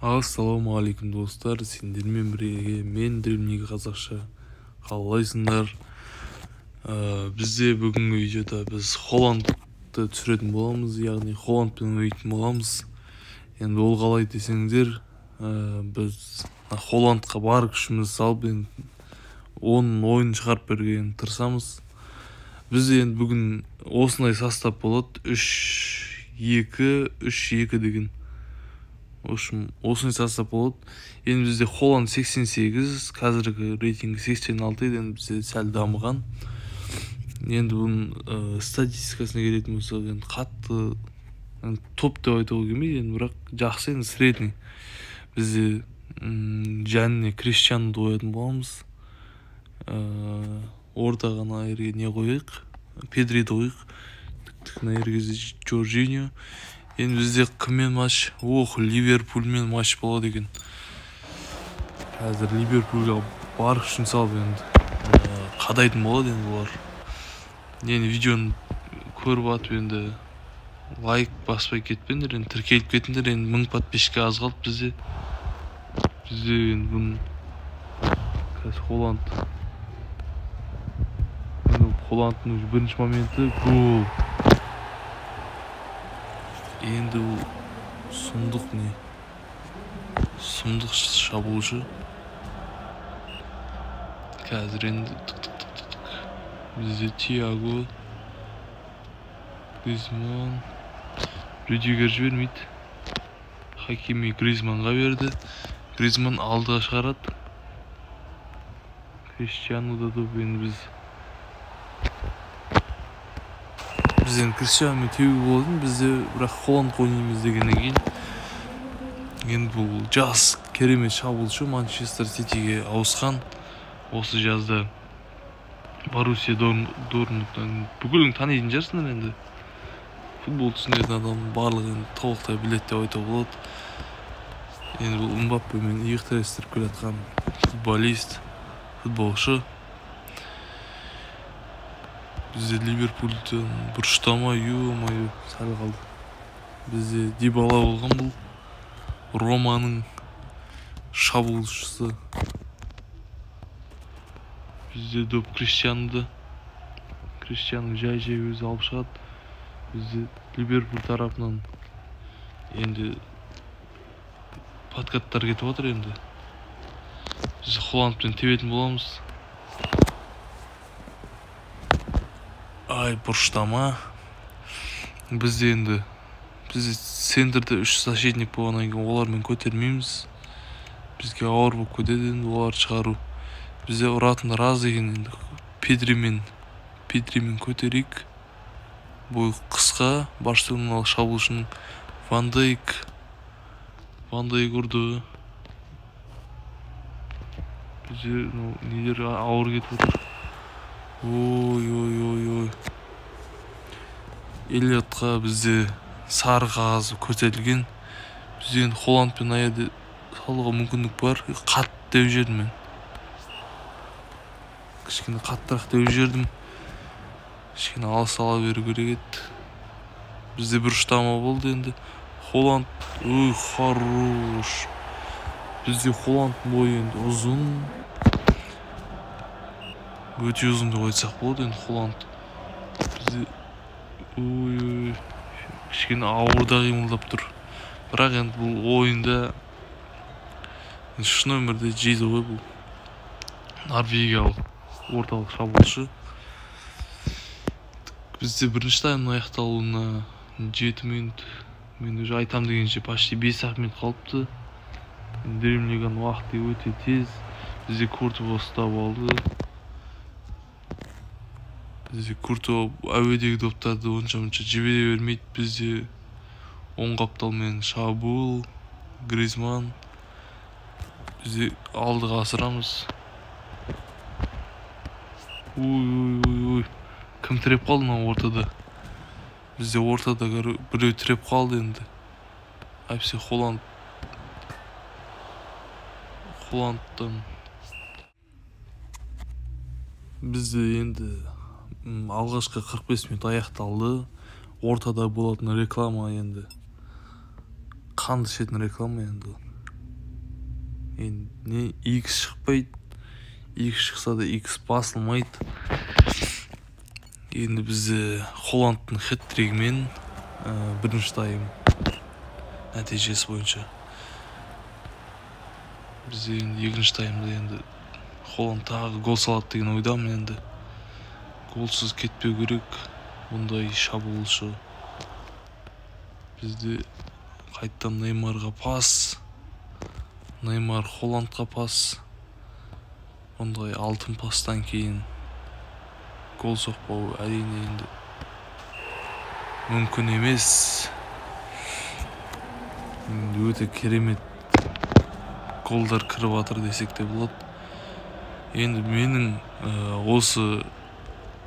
Ассалаумағалейкум достар, сендермен бірге мен древнегі қазақша қалайсыңдар? Бізде бүгінгі видеода біз Холландты түсіретін боламыз, яғни Холландпен ойнайтын боламыз. Енді ол қалай десеңдер, біз Холландқа бар күшімізді салып, оның ойын шығарып берген тырысамыз. Бізде енді бүгін осындай состав болады, 3-2-3-2 деген. Осындай состав болады. Енді бізде Холланд 88, қазіргі рейтингі 86 еді, енді бізде сәл дамыған. Енді бұның статистикасына келетін болсақ, енді қатты топ деп айтуға келмейді, енді бірақ жақсы, енді средний. Бізде жанына Криштианоды қоятын боламыз. Ортаға жерге не қояйық? Педриді қояйық. Тіктік жерге Жоржиньо. Енді бізде кіммен матч? Ливерпульмен матч болады екен. Қазір Ливерпульға бар күшін салып енді қадайтын болады енді олар. Енді видеоны көріп атып енді лайк баспай кетпеңдер, енді тіркеліп кетіңдер. Енді 1000 подписчикке аз қалды бізде. Енді бұны қазір Холландтың бірінші моменті гол. Енді ол сұмдық шабуылшы. Қазір енді бізде Тиаго, Гризман, Рюдигер жібермейді. Хакими Гризманға берді. Гризман алдыға шығарады. Криштиану да доп. Енді біз енді Криштиану теуге болдың, бізде бірақ Холланд ойнаймыз дегеннен кейін. Енді бұл жас керемет шабуылшы Манчестер Ситиге ауысқан. Осы жазда Боруссия Дортмундтан бүкілін танитын жарсыңдар енді. Футбол түсінетін адам барлығы толықтай біледі деп айтуға болады. Енді бұл Мбаппемен иық тірестіріп келе жатқан футболшы. Бізде Ливерпульден бұрыштама, сәл қалды. Бізде Дибала болған, бұл Романың шабуылшысы. Бізде доп Криштианода. Криштиану жай өзі алып шығады. Бізде Ливерпуль тарапынан енді подкаттар кетіп отыр енді. Біз Холландпен тебетін боламыз. Бұрыштама. Бізде центрде 3 защитник болғаннан кейін олармен көтермейміз. Бізге ауыр болып кетеді енді олар шығару. Бізде ұратындар аз екен енді. Педримен көтерейік. Бойы қысқа, Барселоналық шабуылшының Ван Дейк ұрды. Бізде нелер ауыр кетіп отыр. Эллиотқа бізде сары қағаз көрсетілген. Бізде енді Холландпен аяды салуға мүмкіндік бар. Қатты деу жердім мен. Кішкене қаттырақ деу жердім. Кішкене алыс ала беру керек еді. Бізде бұрыштама болды енді. Холланд, хорош. Бізде Холландтың бойы енді ұзын. Өте ұзын деп айтсақ болады енді Холланд. Бізде кішкене ауырда қимылдап тұр. Бірақ енді бұл ойында шын өмірде жейді ғой бұл. Норвегиялық орталық шабуылшы. Бізде бірінші таймның аяқталуына 7 минут. Мен уже айтам дегенше почти 5 минут қалыпты. Древнеген уақыты өте тез. Бізде Куртова ұстап алды. Бізде Куртова әуедегі доптарды онша жібере бермейді. Бізде оң қапталмен шабуыл, Гризман. Бізде алдыға асырамыз. Кім тіреп қалды ма ортада? Бізде ортада біреу тіреп қалды енді. Әпсе Холландтан. Бізде енді алғашқы 45 минут аяқталды. Ортада болатын реклама енді. Қанды ішетін реклама енді. не x шықпайды, x шықса да x басылмайды. Енді бізде Холландтың хет-тригімен бірінші тайм нәтижесі бойынша бізде енді екінші таймда енді Холланд тағы гол салады деген ойдамын. Енді голсыз кетпеу керек бұндай шабуылшы. Бізде қайттан Неймарға пас, Неймар Холландқа пас. Бұндай алтын пастан кейін гол соқпау әрине енді мүмкін емес. Өте керемет голдар кіріп жатыр десек те болады. Енді менің осы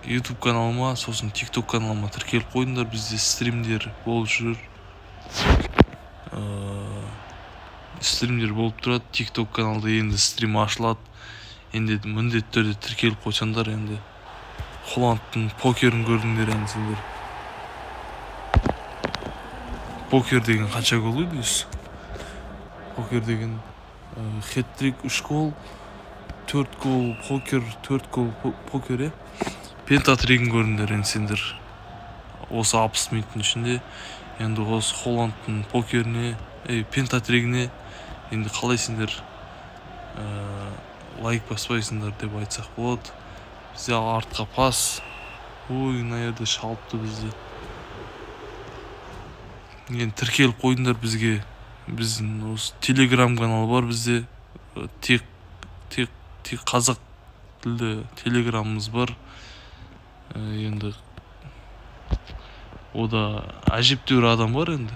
YouTube каналыма, сосын TikTok каналыма тіркеліп қойыңдар. Бізде стримдер болып жүр. Стримдер болып тұрады. TikTok каналда енді стрим ашылады. Енді міндетті түрде тіркеліп қойсаңдар, енді Холландтың покерін көрдіңдер енді сендер. Покер деген қанша гол дейсіз? Покер деген хет-трик 3 гол, 4 гол покер, 4 гол покер, пентатригін көрдіңдер енді сендер. Осы 60 минуттың ішінде енді осы Холландтың покеріне, пентатригіне енді қалай сендер лайк баспайсыңдар деп айтсақ болады. Бізде артқа пас. Ой, мына жерде шалыпты бізде. Енді тіркеліп қойыңдар бізге. Біздің осы телеграм каналы бар бізде. Тек қазақ тілді телеграмымыз бар. Енді ода әжептәуір адам бар енді.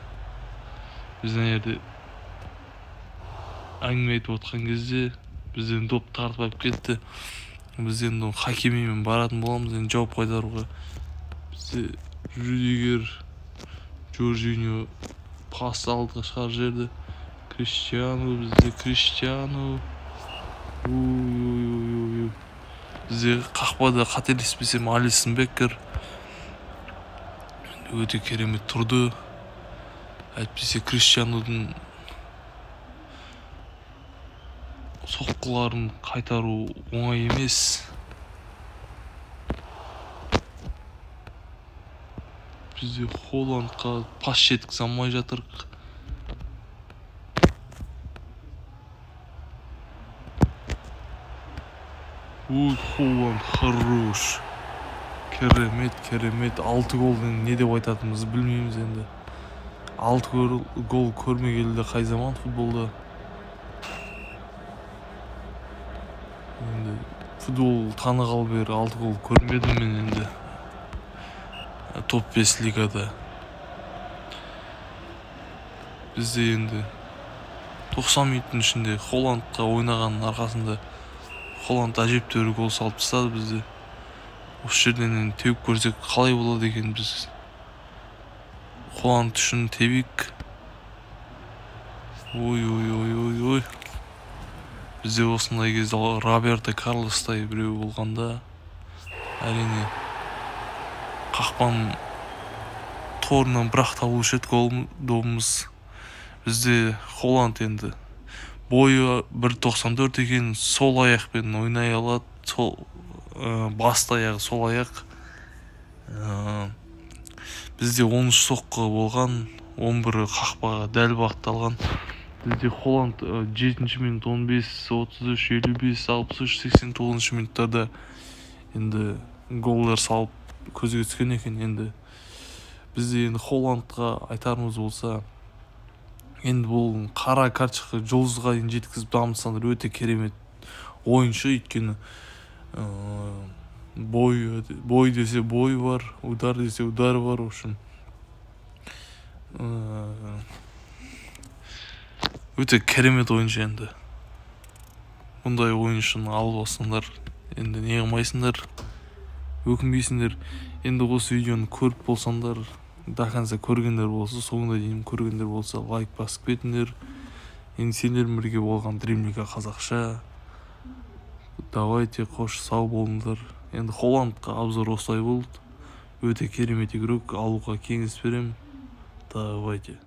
Біздің жерде әңгіме айтып отқан кезде бізден доп тартып алып кетті. Біз енді хакимимен баратын боламыз енді жауап қайтаруға. Бізде Рюдигер, Жоржиньо пас алдыға шығар жерді. Криштиану, бізде Криштиану. Бізде қақпада қателеспесем Алисон Беккер өте керемет тұрды. Әйтпесе Криштианудың соққыларын қайтару оңай емес. Бізде Холландқа пас жеткізе алмай жатырық. Холланд хорош. Керемет. 6 голдың не деп айтатынымызды білмейміз енді. 6 гол көрмегелі қай заман футболда. Енді футбол танығалы бері 6 гол көрмедім мен енді. Топ 5 лигада. Бізде енді 90 минуттың ішінде Холландқа ойнағанның арқасында Холланд әжептәуір гол салып тастады бізде. Осы жерден теуіп көрсек қалай болады екен біз. Холланд үшін тебейік. Ой. Бізде осындай кезде Роберто Карлостай біреу болғанда әрине қақпан торынан бірақ табылушы еді гол добымыз. Бізде Холланд енді бойы 1.94 екен, сол аяқпен ойнай алады. Басты аяғы сол аяқ. Бізде 13 соққы болған, 11-і қақпаға дәл бағытталған. Бізде Холланд 7 минут 15, 33, 55, 63, 89 минуттарда енді голдар салып көзге түскен екен. Енді бізде енді Холландқа айтарымыз болса, енді бұл қара карточка жұлдызға дейін жеткізіп дамытсаңдар өте керемет ойыншы. Өйткені бой десе бой бар, удар десе удар бар. В общем, өте керемет ойыншы енді. Бұндай ойыншыны алып алсаңдар, енді не қылмайсыңдар, өкінбейсіңдер. Енді осы видеоны көріп болсаңдар, до конца көргендер болса, соңына дейін көргендер болса, лайк басып кетіңдер. Енді сендермен бірге болған Дримлига қазақша. Давайте, қош, сау болыңдар. Енді Холландқа обзор осылай болды. Өте керемет игрок, алуға кеңес берем. Давайте.